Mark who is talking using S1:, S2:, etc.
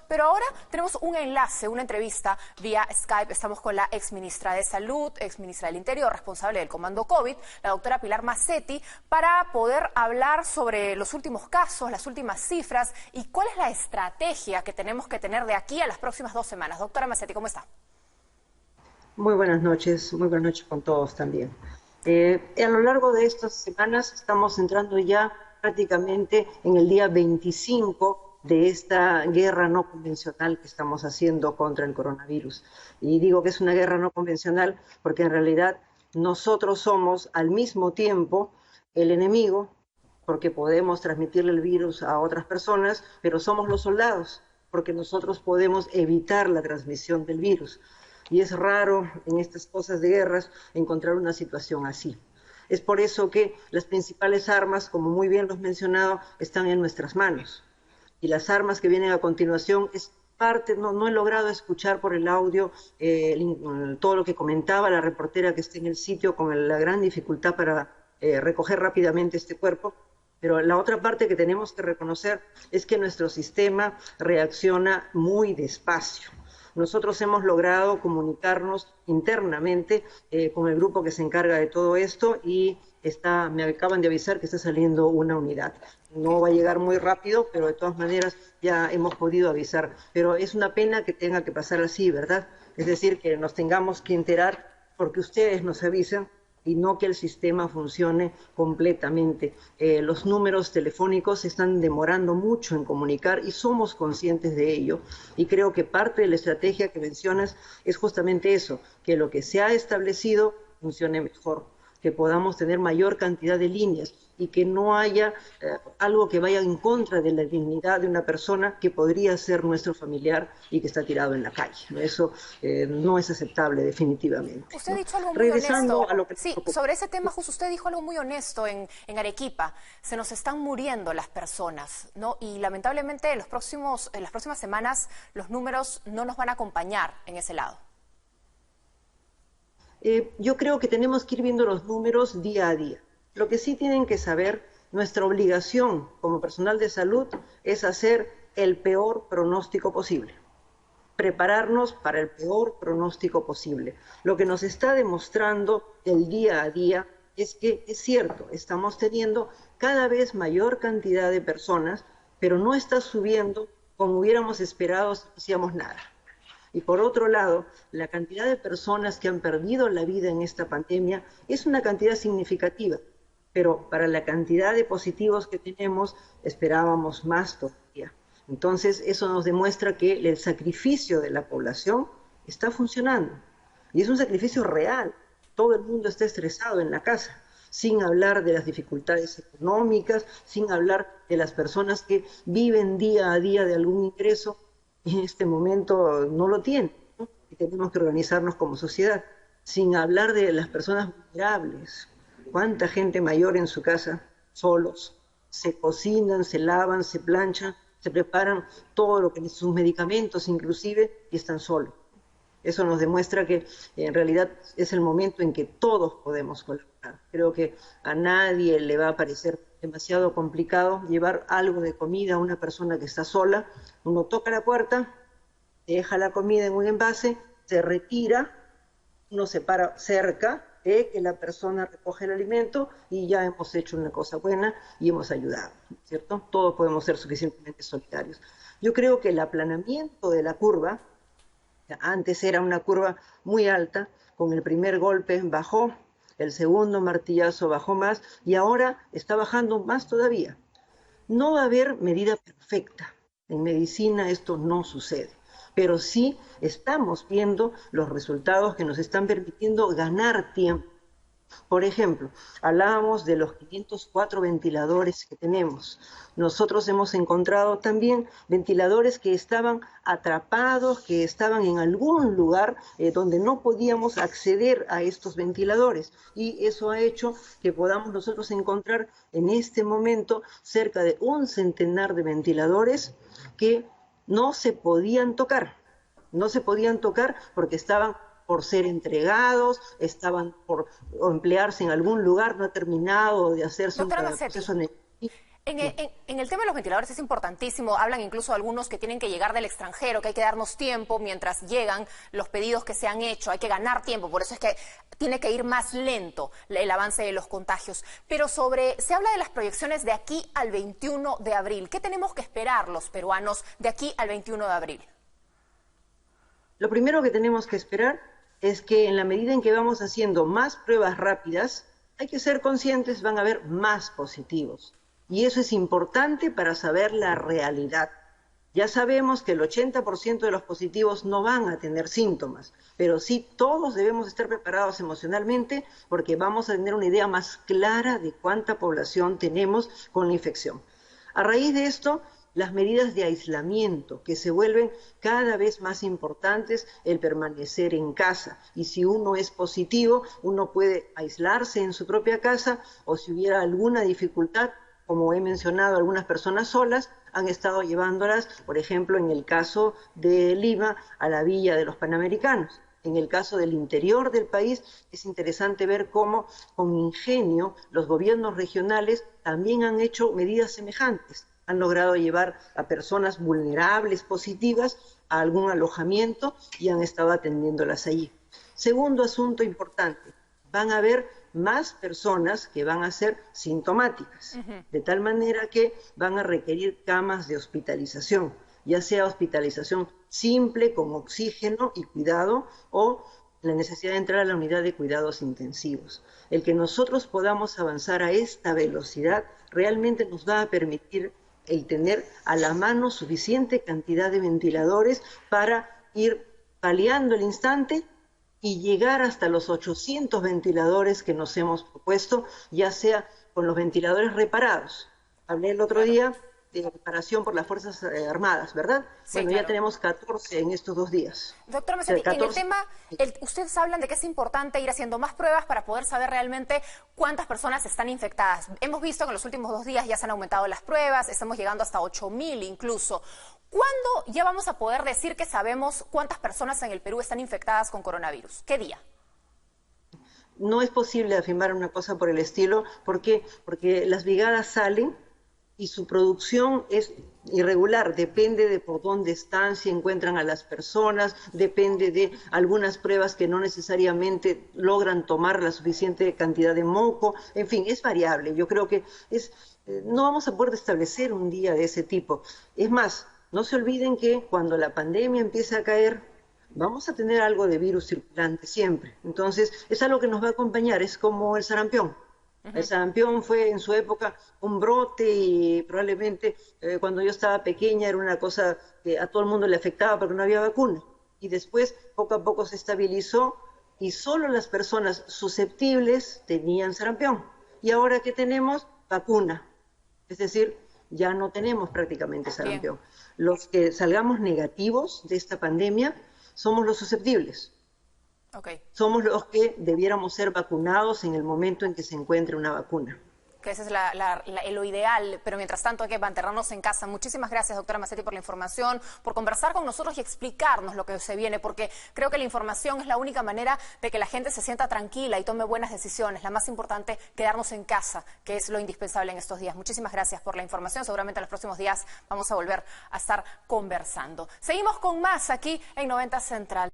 S1: Pero ahora tenemos un enlace, una entrevista vía Skype. Estamos con la exministra de Salud, exministra del Interior, responsable del Comando COVID, la doctora Pilar Macetti, para poder hablar sobre los últimos casos, las últimas cifras y cuál es la estrategia que tenemos que tener de aquí a las próximas 2 semanas. Doctora Macetti, ¿cómo está?
S2: Muy buenas noches con todos también. A lo largo de estas semanas estamos entrando ya prácticamente en el día 25 de esta guerra no convencional que estamos haciendo contra el coronavirus. Y digo que es una guerra no convencional porque en realidad nosotros somos al mismo tiempo el enemigo, porque podemos transmitirle el virus a otras personas, pero somos los soldados, porque nosotros podemos evitar la transmisión del virus. Y es raro en estas cosas de guerras encontrar una situación así. Es por eso que las principales armas, como muy bien lo has mencionado, están en nuestras manos. Y las armas que vienen a continuación es parte, no he logrado escuchar por el audio todo lo que comentaba la reportera que está en el sitio con la gran dificultad para recoger rápidamente este cuerpo. Pero la otra parte que tenemos que reconocer es que nuestro sistema reacciona muy despacio. Nosotros hemos logrado comunicarnos internamente con el grupo que se encarga de todo esto y me acaban de avisar que está saliendo una unidad. No va a llegar muy rápido, pero de todas maneras ya hemos podido avisar. Pero es una pena que tenga que pasar así, ¿verdad? Es decir, que nos tengamos que enterar porque ustedes nos avisan y no que el sistema funcione completamente. Los números telefónicos se están demorando mucho en comunicar y somos conscientes de ello. Y creo que parte de la estrategia que mencionas es justamente eso, que lo que se ha establecido funcione mejor, que podamos tener mayor cantidad de líneas y que no haya algo que vaya en contra de la dignidad de una persona que podría ser nuestro familiar y que está tirado en la calle. Eso no es aceptable definitivamente.
S1: Usted ha dicho algo muy
S2: Regresando
S1: honesto.
S2: a lo que...
S1: Sí, sobre ese tema, justo usted dijo algo muy honesto en Arequipa. Se nos están muriendo las personas, ¿no? Y lamentablemente en las próximas semanas los números no nos van a acompañar en ese lado.
S2: Yo creo que tenemos que ir viendo los números día a día. Lo que sí tienen que saber, nuestra obligación como personal de salud es hacer el peor pronóstico posible, prepararnos para el peor pronóstico posible. Lo que nos está demostrando el día a día es que es cierto, estamos teniendo cada vez mayor cantidad de personas, pero no está subiendo como hubiéramos esperado si no hacíamos nada. Y por otro lado, la cantidad de personas que han perdido la vida en esta pandemia es una cantidad significativa, pero para la cantidad de positivos que tenemos esperábamos más todavía. Entonces, eso nos demuestra que el sacrificio de la población está funcionando. Y es un sacrificio real. Todo el mundo está estresado en la casa, sin hablar de las dificultades económicas, sin hablar de las personas que viven día a día de algún ingreso y en este momento no lo tienen, ¿no? Y tenemos que organizarnos como sociedad, sin hablar de las personas vulnerables. ¿Cuánta gente mayor en su casa, solos, se cocinan, se lavan, se planchan, se preparan todo lo que sus medicamentos inclusive y están solos? Eso nos demuestra que en realidad es el momento en que todos podemos colaborar. Creo que a nadie le va a parecer demasiado complicado llevar algo de comida a una persona que está sola. Uno toca la puerta, deja la comida en un envase, se retira, uno se para cerca, que la persona recoge el alimento y ya hemos hecho una cosa buena y hemos ayudado, ¿cierto? Todos podemos ser suficientemente solidarios. Yo creo que el aplanamiento de la curva, antes era una curva muy alta, con el primer golpe bajó, el segundo martillazo bajó más y ahora está bajando más todavía. No va a haber medida perfecta. En medicina esto no sucede, pero sí estamos viendo los resultados que nos están permitiendo ganar tiempo. Por ejemplo, hablábamos de los 504 ventiladores que tenemos. Nosotros hemos encontrado también ventiladores que estaban atrapados, que estaban en algún lugar donde no podíamos acceder a estos ventiladores. Y eso ha hecho que podamos nosotros encontrar en este momento cerca de 100 de ventiladores que no se podían tocar. No se podían tocar porque estaban por ser entregados, estaban por emplearse en algún lugar, no ha terminado de hacerse
S1: Doctora
S2: un
S1: Macetti,
S2: proceso
S1: En el tema de los ventiladores es importantísimo, hablan incluso algunos que tienen que llegar del extranjero, que hay que darnos tiempo mientras llegan los pedidos que se han hecho, hay que ganar tiempo, por eso es que tiene que ir más lento el avance de los contagios. Pero se habla de las proyecciones de aquí al 21 de abril. ¿Qué tenemos que esperar los peruanos de aquí al 21 de abril?
S2: Lo primero que tenemos que esperar es que en la medida en que vamos haciendo más pruebas rápidas, hay que ser conscientes, van a haber más positivos. Y eso es importante para saber la realidad. Ya sabemos que el 80% de los positivos no van a tener síntomas, pero sí todos debemos estar preparados emocionalmente porque vamos a tener una idea más clara de cuánta población tenemos con la infección. A raíz de esto, las medidas de aislamiento, que se vuelven cada vez más importantes, el permanecer en casa. Y si uno es positivo, uno puede aislarse en su propia casa, o si hubiera alguna dificultad, como he mencionado, algunas personas solas han estado llevándolas, por ejemplo, en el caso de Lima, a la Villa de los Panamericanos. En el caso del interior del país, es interesante ver cómo, con ingenio, los gobiernos regionales también han hecho medidas semejantes. Han logrado llevar a personas vulnerables, positivas, a algún alojamiento y han estado atendiéndolas allí. Segundo asunto importante, van a haber más personas que van a ser sintomáticas, de tal manera que van a requerir camas de hospitalización, ya sea hospitalización simple con oxígeno y cuidado o la necesidad de entrar a la unidad de cuidados intensivos. El que nosotros podamos avanzar a esta velocidad realmente nos va a permitir el tener a la mano suficiente cantidad de ventiladores para ir paliando el instante y llegar hasta los 800 ventiladores que nos hemos propuesto, ya sea con los ventiladores reparados. Hablé el otro día de reparación por las Fuerzas Armadas, ¿verdad?
S1: Sí,
S2: bueno,
S1: claro.
S2: Ya tenemos 14 en estos 2 días.
S1: Doctor Mazzetti,
S2: 14...
S1: en el tema, ustedes hablan de que es importante ir haciendo más pruebas para poder saber realmente cuántas personas están infectadas. Hemos visto que en los últimos 2 días ya se han aumentado las pruebas, estamos llegando hasta 8.000 incluso. ¿Cuándo ya vamos a poder decir que sabemos cuántas personas en el Perú están infectadas con coronavirus? ¿Qué día?
S2: No es posible afirmar una cosa por el estilo. ¿Por qué? Porque las brigadas salen y su producción es irregular, depende de por dónde están, si encuentran a las personas, depende de algunas pruebas que no necesariamente logran tomar la suficiente cantidad de moco, en fin, es variable. Yo creo que no vamos a poder establecer un día de ese tipo. Es más, no se olviden que cuando la pandemia empiece a caer, vamos a tener algo de virus circulante siempre. Entonces, es algo que nos va a acompañar, es como el sarampión. El sarampión fue en su época un brote y probablemente cuando yo estaba pequeña era una cosa que a todo el mundo le afectaba porque no había vacuna. Y después poco a poco se estabilizó y solo las personas susceptibles tenían sarampión. Y ahora que tenemos vacuna, es decir, ya no tenemos prácticamente sarampión. Los que salgamos negativos de esta pandemia somos los susceptibles.
S1: Okay.
S2: Somos los que debiéramos ser vacunados en el momento en que se encuentre una vacuna.
S1: Que ese es lo ideal, pero mientras tanto hay que mantenernos en casa. Muchísimas gracias, doctora Mazzetti, por la información, por conversar con nosotros y explicarnos lo que se viene, porque creo que la información es la única manera de que la gente se sienta tranquila y tome buenas decisiones. La más importante, quedarnos en casa, que es lo indispensable en estos días. Muchísimas gracias por la información. Seguramente en los próximos días vamos a volver a estar conversando. Seguimos con más aquí en 90 Central.